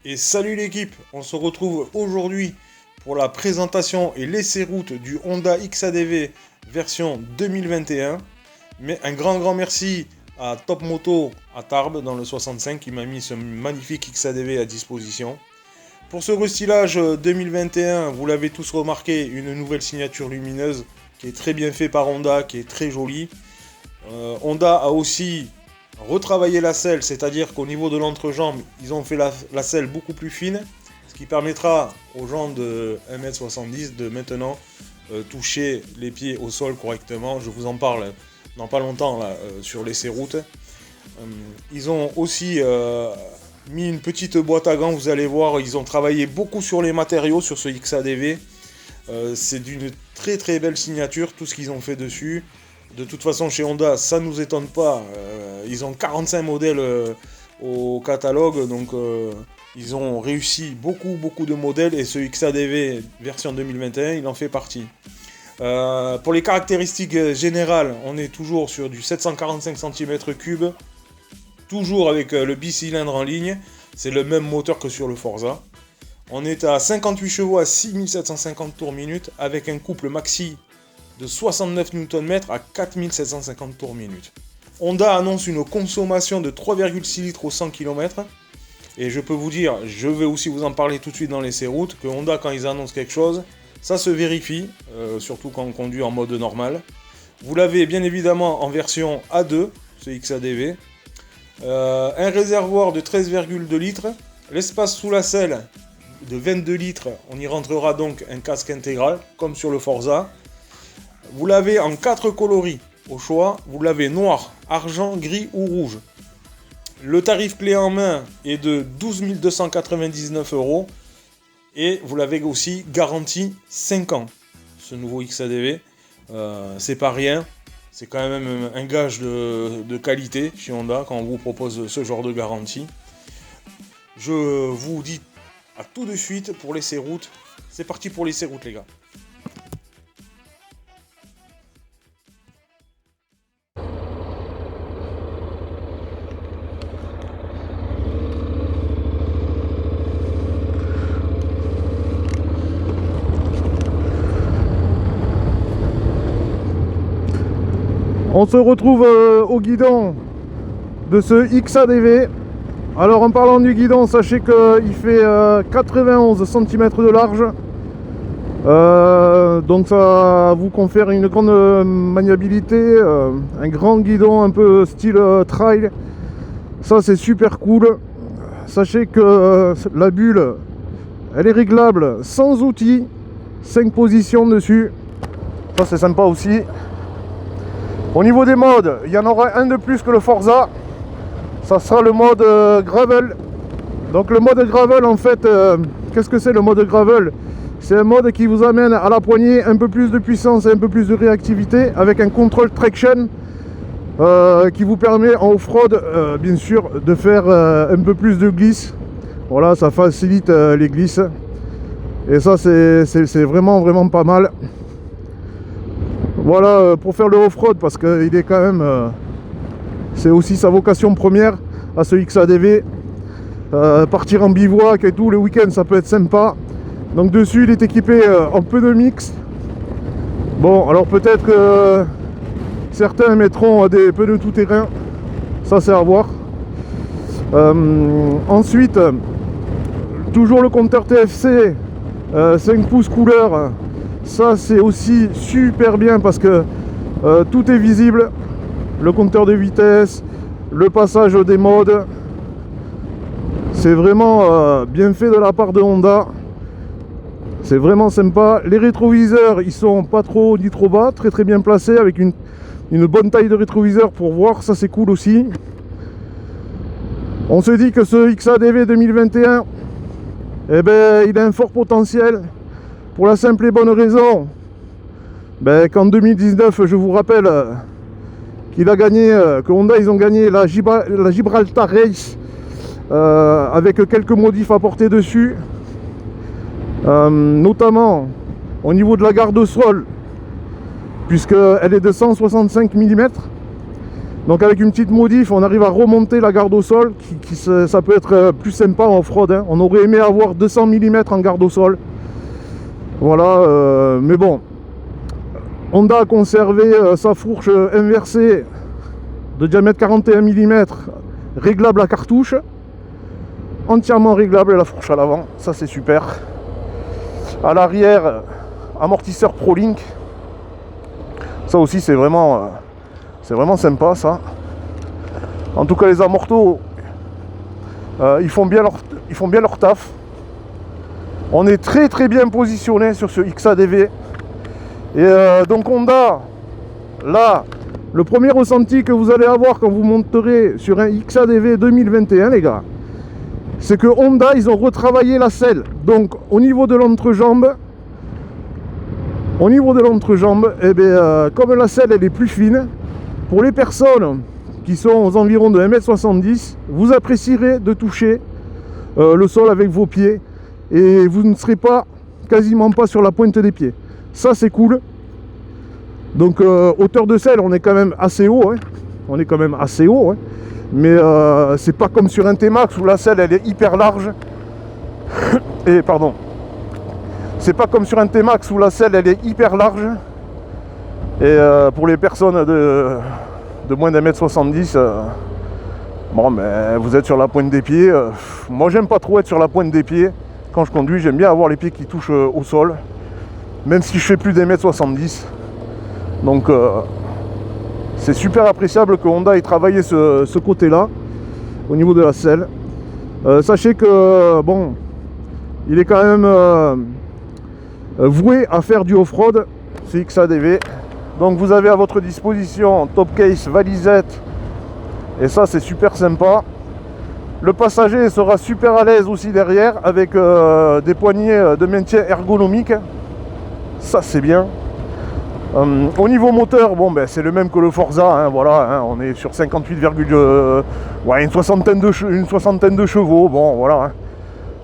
Et salut l'équipe, on se retrouve aujourd'hui pour la présentation et l'essai-route du Honda XADV version 2021. Mais un grand merci à Top Moto à Tarbes dans le 65 qui m'a mis ce magnifique XADV à disposition. Pour ce restylage 2021, vous l'avez tous remarqué, une nouvelle signature lumineuse qui est très bien fait par Honda, qui est très jolie. Honda a aussi retravailler la selle, c'est-à-dire qu'au niveau de l'entrejambe, ils ont fait la selle beaucoup plus fine, ce qui permettra aux gens de 1m70 de maintenant toucher les pieds au sol correctement. Je vous en parle dans pas longtemps là, sur l'essai-route. Ils ont aussi mis une petite boîte à gants, vous allez voir, ils ont travaillé beaucoup sur les matériaux, sur ce XADV. C'est d'une très belle signature, tout ce qu'ils ont fait dessus. De toute façon, chez Honda, ça ne nous étonne pas. Ils ont 45 modèles au catalogue, donc ils ont réussi beaucoup de modèles, et ce XADV version 2021, il en fait partie. Pour les caractéristiques générales, on est toujours sur du 745 cm3, toujours avec le bicylindre en ligne. C'est le même moteur que sur le Forza. On est à 58 chevaux à 6750 tours minute, avec un couple maxi de 69 Nm à 4750 tours minute. Honda annonce une consommation de 3,6 litres au 100 km. Et je peux vous dire, je vais aussi vous en parler tout de suite dans l'essai-route, que Honda, quand ils annoncent quelque chose, ça se vérifie, surtout quand on conduit en mode normal. Vous l'avez bien évidemment en version A2, ce XADV. Un réservoir de 13,2 litres. L'espace sous la selle de 22 litres. On y rentrera donc un casque intégral, comme sur le Forza. Vous l'avez en 4 coloris au choix, vous l'avez noir, argent, gris ou rouge. Le tarif clé en main est de 12 299 €, et vous l'avez aussi garanti 5 ans, ce nouveau XADV. C'est pas rien, c'est quand même un gage de qualité chez Honda quand on vous propose ce genre de garantie. Je vous dis à tout de suite pour l'essai-route. C'est parti pour l'essai-route les gars. On se retrouve au guidon de ce XADV. Alors en parlant du guidon, sachez qu'il fait 91 cm de large. Donc ça vous confère une grande maniabilité, un grand guidon un peu style trail. Ça c'est super cool. Sachez que la bulle, elle est réglable sans outils, 5 positions dessus. Ça c'est sympa aussi. Au niveau des modes, il y en aura un de plus que le Forza. Ça sera le mode gravel. Donc le mode gravel, en fait, qu'est-ce que c'est le mode gravel? C'est un mode qui vous amène à la poignée un peu plus de puissance et un peu plus de réactivité avec un control traction qui vous permet en off-road, bien sûr, de faire un peu plus de glisse. Voilà, ça facilite les glisses. Et ça, c'est vraiment pas mal. Voilà, pour faire le off-road, parce qu'il est quand même... c'est aussi sa vocation première à ce XADV. Partir en bivouac et tout, le week-end, ça peut être sympa. Donc dessus, il est équipé en pneus mixtes. Bon, alors peut-être que certains mettront des pneus tout-terrain. Ça, c'est à voir. Ensuite, toujours le compteur TFC 5 pouces couleur. Ça, c'est aussi super bien parce que tout est visible. Le compteur de vitesse, le passage des modes. C'est vraiment bien fait de la part de Honda. C'est vraiment sympa. Les rétroviseurs, ils sont pas trop haut ni trop bas, très bien placés avec une bonne taille de rétroviseur pour voir. Ça, c'est cool aussi. On se dit que ce XADV 2021, eh ben, il a un fort potentiel pour la simple et bonne raison qu'en 2019, je vous rappelle qu'il a gagné, que Honda, ils ont gagné la Gibraltar Race avec quelques modifs apportés dessus, notamment au niveau de la garde au sol, puisqu'elle est de 165 mm. Donc avec une petite modif, on arrive à remonter la garde au sol, ça peut être plus sympa en off-road, hein. On aurait aimé avoir 200 mm en garde au sol. Voilà, mais bon. Honda a conservé sa fourche inversée de diamètre 41 mm, réglable à cartouche. Entièrement réglable la fourche à l'avant, ça c'est super. À l'arrière, amortisseur ProLink. Ça aussi c'est vraiment sympa ça. En tout cas les amortos, ils font bien leur taf. On est très bien positionné sur ce XADV. Et donc Honda, là, le premier ressenti que vous allez avoir quand vous monterez sur un XADV 2021, les gars, c'est que Honda, ils ont retravaillé la selle. Donc au niveau de l'entrejambe, eh bien, comme la selle elle est plus fine, pour les personnes qui sont aux environs de 1,70 m, vous apprécierez de toucher le sol avec vos pieds et vous ne serez quasiment pas sur la pointe des pieds. Ça c'est cool. Donc hauteur de selle, on est quand même assez haut, hein. Mais c'est pas comme sur un T-Max où la selle elle est hyper large. Et pardon. C'est pas comme sur un T-Max où la selle elle est hyper large. Et pour les personnes de moins d'1,70 m, bon mais vous êtes sur la pointe des pieds. Moi j'aime pas trop être sur la pointe des pieds. Quand je conduis, j'aime bien avoir les pieds qui touchent au sol. Même si je fais plus d'1,70 m. Donc c'est super appréciable que Honda ait travaillé ce côté-là au niveau de la selle. Sachez que bon, il est quand même voué à faire du off-road, ce XADV. Donc vous avez à votre disposition top case, valisette, et ça c'est super sympa. Le passager sera super à l'aise aussi derrière avec des poignées de maintien ergonomique. Ça c'est bien. Au niveau moteur, bon ben c'est le même que le Forza, hein, voilà, hein, on est sur 58, ouais, une soixantaine de chevaux, bon voilà.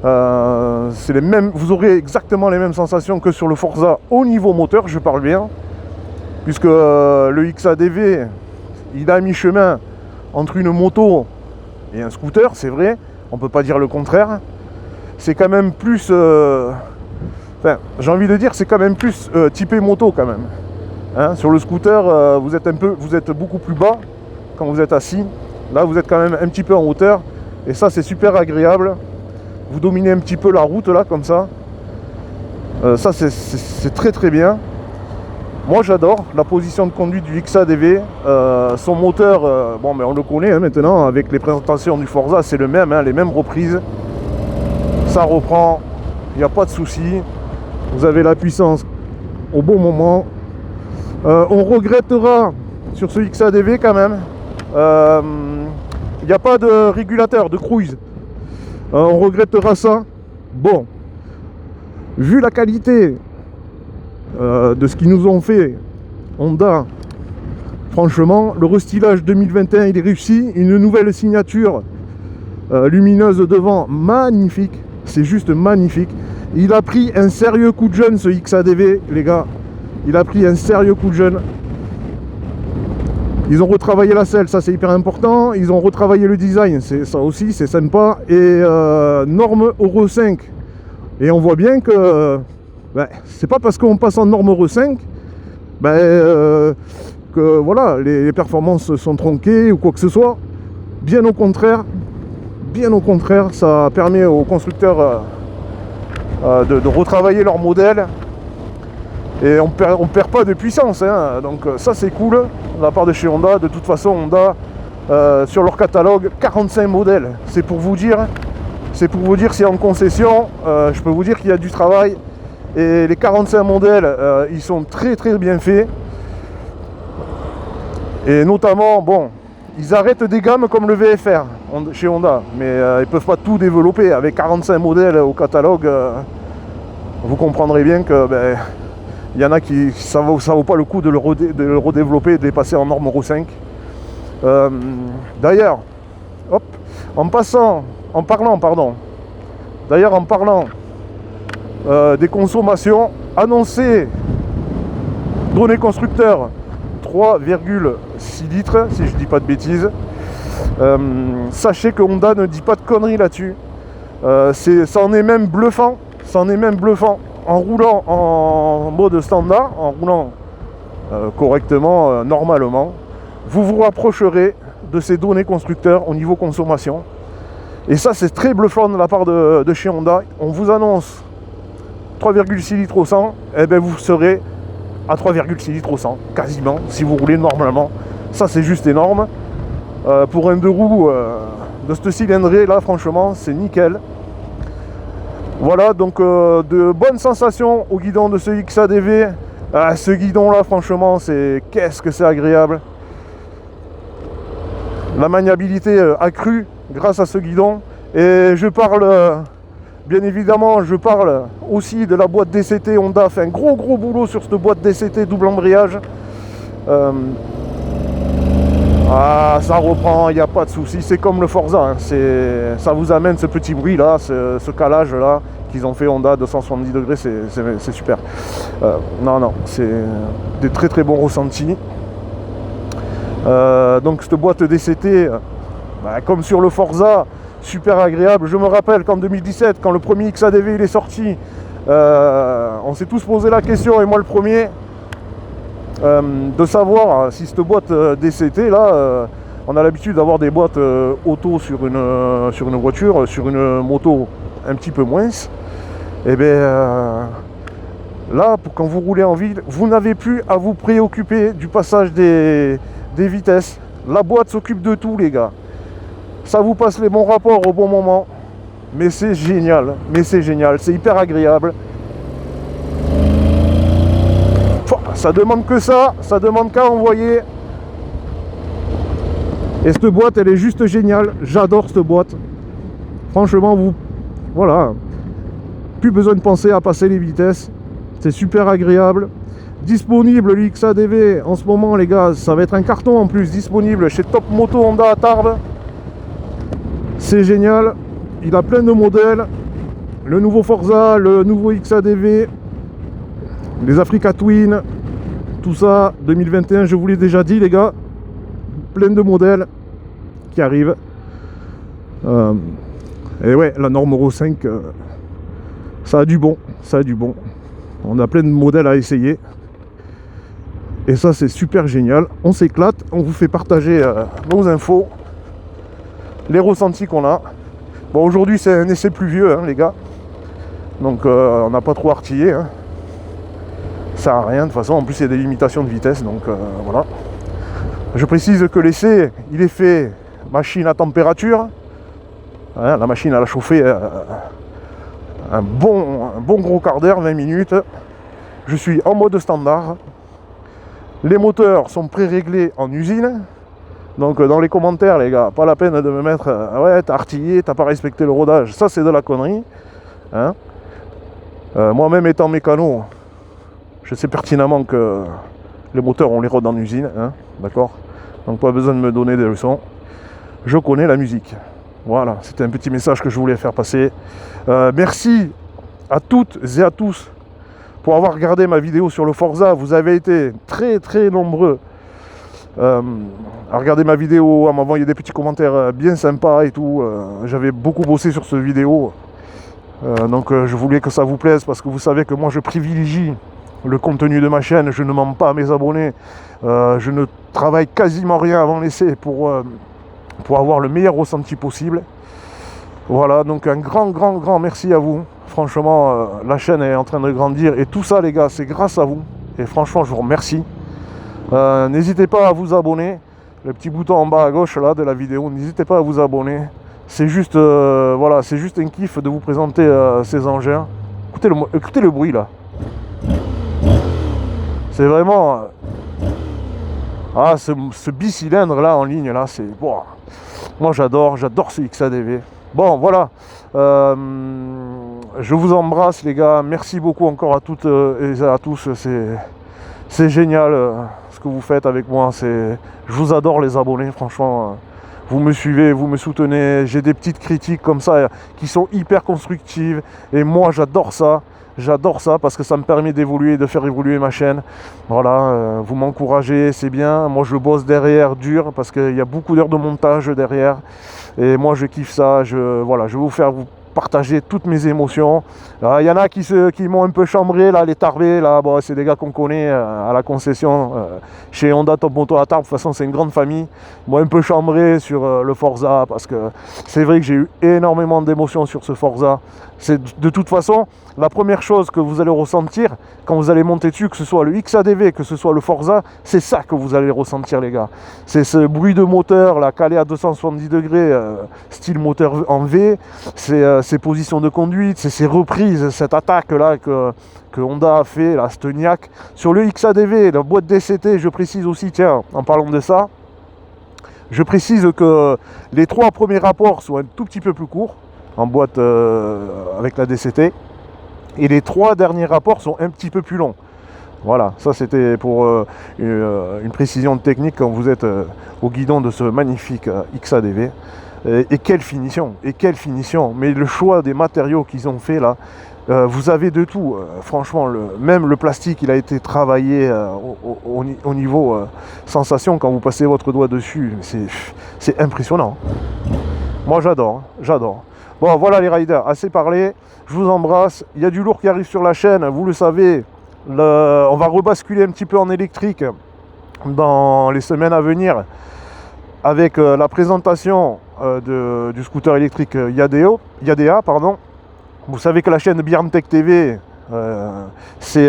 Hein. C'est les mêmes, vous aurez exactement les mêmes sensations que sur le Forza au niveau moteur, je parle bien, puisque le XADV, il a mi chemin entre une moto et un scooter, c'est vrai, on peut pas dire le contraire. C'est quand même plus, enfin, j'ai envie de dire, c'est quand même plus typé moto quand même. Hein, sur le scooter, vous êtes beaucoup plus bas quand vous êtes assis. Là, vous êtes quand même un petit peu en hauteur. Et ça, c'est super agréable. Vous dominez un petit peu la route, là, comme ça. Ça c'est très très bien. Moi j'adore la position de conduite du XADV. Son moteur, bon mais on le connaît maintenant avec les présentations du Forza, c'est le même, les mêmes reprises. Ça reprend, il n'y a pas de souci. Vous avez la puissance au bon moment. On regrettera sur ce XADV quand même. Il n'y a pas de régulateur de cruise. On regrettera ça. Bon, vu la qualité de ce qu'ils nous ont fait Honda, franchement, le restylage 2021 il est réussi. Une nouvelle signature lumineuse devant, magnifique. C'est juste magnifique. Il a pris un sérieux coup de jeune ce XADV, les gars. Il a pris un sérieux coup de jeune. Ils ont retravaillé la selle, ça c'est hyper important. Ils ont retravaillé le design, ça aussi c'est sympa. Et norme Euro 5. Et on voit bien que c'est pas parce qu'on passe en norme Euro 5 que voilà, les performances sont tronquées ou quoi que ce soit. Bien au contraire, ça permet aux constructeurs de retravailler leur modèle. Et on perd pas de puissance, hein. Donc ça c'est cool de la part de chez Honda. De toute façon Honda sur leur catalogue 45 modèles. C'est pour vous dire si en concession, je peux vous dire qu'il y a du travail. Et les 45 modèles, ils sont très très bien faits. Et notamment, bon, ils arrêtent des gammes comme le VFR chez Honda, mais ils peuvent pas tout développer. Avec 45 modèles au catalogue, vous comprendrez bien que il y en a qui ça vaut pas le coup de le redévelopper et de les passer en norme Euro 5. D'ailleurs, en parlant des consommations annoncées, données constructeurs 3,6 litres, si je dis pas de bêtises. Sachez que Honda ne dit pas de conneries là-dessus. Ça en est même bluffant. En roulant en mode standard, en roulant correctement, normalement, vous vous rapprocherez de ces données constructeurs au niveau consommation. Et ça, c'est très bluffant de la part de chez Honda. On vous annonce 3,6 litres au 100, et bien vous serez à 3,6 litres au 100, quasiment, si vous roulez normalement. Ça, c'est juste énorme. Pour un deux roues de ce cylindrée, là, franchement, c'est nickel. Voilà, donc de bonnes sensations au guidon de ce XADV. Ce guidon-là, franchement, qu'est-ce que c'est agréable. La maniabilité accrue grâce à ce guidon. Et je parle, bien évidemment, aussi de la boîte DCT. Honda a fait un gros boulot sur cette boîte DCT double embrayage. Ça reprend, il n'y a pas de souci, c'est comme le Forza, hein. Ça vous amène ce petit bruit là, ce calage là qu'ils ont fait Honda 270 degrés, c'est super. Non, c'est des très très bons ressentis. Donc cette boîte DCT, comme sur le Forza, super agréable. Je me rappelle qu'en 2017, quand le premier XADV il est sorti, on s'est tous posé la question, et moi le premier, de savoir si cette boîte DCT là, on a l'habitude d'avoir des boîtes auto sur une voiture, sur une moto un petit peu moins. Et bien là, quand vous roulez en ville, vous n'avez plus à vous préoccuper du passage des vitesses. La boîte s'occupe de tout, les gars. Ça vous passe les bons rapports au bon moment. Mais c'est génial, c'est hyper agréable. Ça demande que ça demande qu'à envoyer. Et cette boîte, elle est juste géniale. J'adore cette boîte. Franchement, voilà. Plus besoin de penser à passer les vitesses. C'est super agréable. Disponible le XADV en ce moment, les gars. Ça va être un carton en plus. Disponible chez Top Moto Honda à Tarbes. C'est génial. Il a plein de modèles. Le nouveau Forza, le nouveau XADV, les Africa Twin. Tout ça, 2021, je vous l'ai déjà dit, les gars. Plein de modèles qui arrivent. Et ouais, la norme Euro 5, ça a du bon. On a plein de modèles à essayer. Et ça, c'est super génial. On s'éclate, on vous fait partager nos infos, les ressentis qu'on a. Bon, aujourd'hui, c'est un essai pluvieux, hein, les gars. Donc on n'a pas trop artillé. Hein. Ça sert à rien de toute façon. En plus il y a des limitations de vitesse. Donc voilà. Je précise que l'essai, il est fait machine à température. Hein, la machine elle a chauffé un bon gros quart d'heure, 20 minutes. Je suis en mode standard. Les moteurs sont pré-réglés en usine. Donc dans les commentaires les gars, pas la peine de me mettre ouais t'as artillé, t'as pas respecté le rodage. Ça c'est de la connerie. Hein. Moi-même étant mécano, je sais pertinemment que les moteurs on les rôde en usine. Hein, d'accord. Donc pas besoin de me donner des leçons. Je connais la musique. Voilà, c'était un petit message que je voulais faire passer. Merci à toutes et à tous pour avoir regardé ma vidéo sur le Forza. Vous avez été très très nombreux à regarder ma vidéo, à m'envoyer des petits commentaires bien sympas et tout. J'avais beaucoup bossé sur cette vidéo. Donc je voulais que ça vous plaise parce que vous savez que moi je privilégie le contenu de ma chaîne. Je ne mens pas à mes abonnés. Je ne travaille quasiment rien avant l'essai pour avoir le meilleur ressenti possible. Voilà, donc un grand merci à vous. Franchement, la chaîne est en train de grandir et tout ça les gars, c'est grâce à vous. Et franchement, je vous remercie. N'hésitez pas à vous abonner. Le petit bouton en bas à gauche là de la vidéo, n'hésitez pas à vous abonner. C'est juste, voilà, c'est juste un kiff de vous présenter ces engins. Écoutez le bruit là. C'est vraiment... ce bicylindre là en ligne là, c'est... Wow. Moi j'adore ce XADV. Bon voilà, je vous embrasse les gars, merci beaucoup encore à toutes et à tous, c'est génial ce que vous faites avec moi, je vous adore les abonnés, franchement, vous me suivez, vous me soutenez, j'ai des petites critiques comme ça qui sont hyper constructives et moi j'adore ça. J'adore ça parce que ça me permet d'évoluer, de faire évoluer ma chaîne. Voilà, vous m'encouragez, c'est bien. Moi, je bosse derrière dur parce qu'il y a beaucoup d'heures de montage derrière. Et moi, je kiffe ça. Voilà, je vais vous partager toutes mes émotions. Il y en a qui m'ont un peu chambré, là, les tarbés. Là, bon, c'est des gars qu'on connaît à la concession chez Honda Top Moto à Tarbes. De toute façon, c'est une grande famille. Moi, un peu chambré sur le Forza parce que c'est vrai que j'ai eu énormément d'émotions sur ce Forza. De toute façon, la première chose que vous allez ressentir quand vous allez monter dessus, que ce soit le XADV, que ce soit le Forza, c'est ça que vous allez ressentir les gars. C'est ce bruit de moteur là, calé à 270 degrés, style moteur en V, c'est ces positions de conduite, c'est ces reprises, cette attaque là que Honda a fait, la Stoniac. Sur le XADV, la boîte DCT, je précise aussi, tiens, en parlant de ça, je précise que les 3 premiers rapports sont un tout petit peu plus courts, en boîte avec la DCT. Et les 3 derniers rapports sont un petit peu plus longs. Voilà, ça c'était pour une précision technique quand vous êtes au guidon de ce magnifique XADV. Et quelle finition, mais le choix des matériaux qu'ils ont fait là, vous avez de tout. Franchement, même le plastique, il a été travaillé au niveau sensation quand vous passez votre doigt dessus. C'est impressionnant. Moi j'adore. Bon voilà les riders, assez parlé, je vous embrasse. Il y a du lourd qui arrive sur la chaîne, vous le savez. On va rebasculer un petit peu en électrique dans les semaines à venir avec la présentation du scooter électrique Yadea. Vous savez que la chaîne Biarntech TV, c'est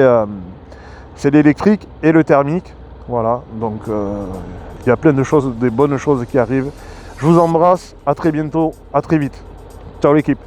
l'électrique et le thermique. Voilà, donc il y a plein de choses, des bonnes choses qui arrivent. Je vous embrasse, à très bientôt, à très vite. Ciao l'équipe.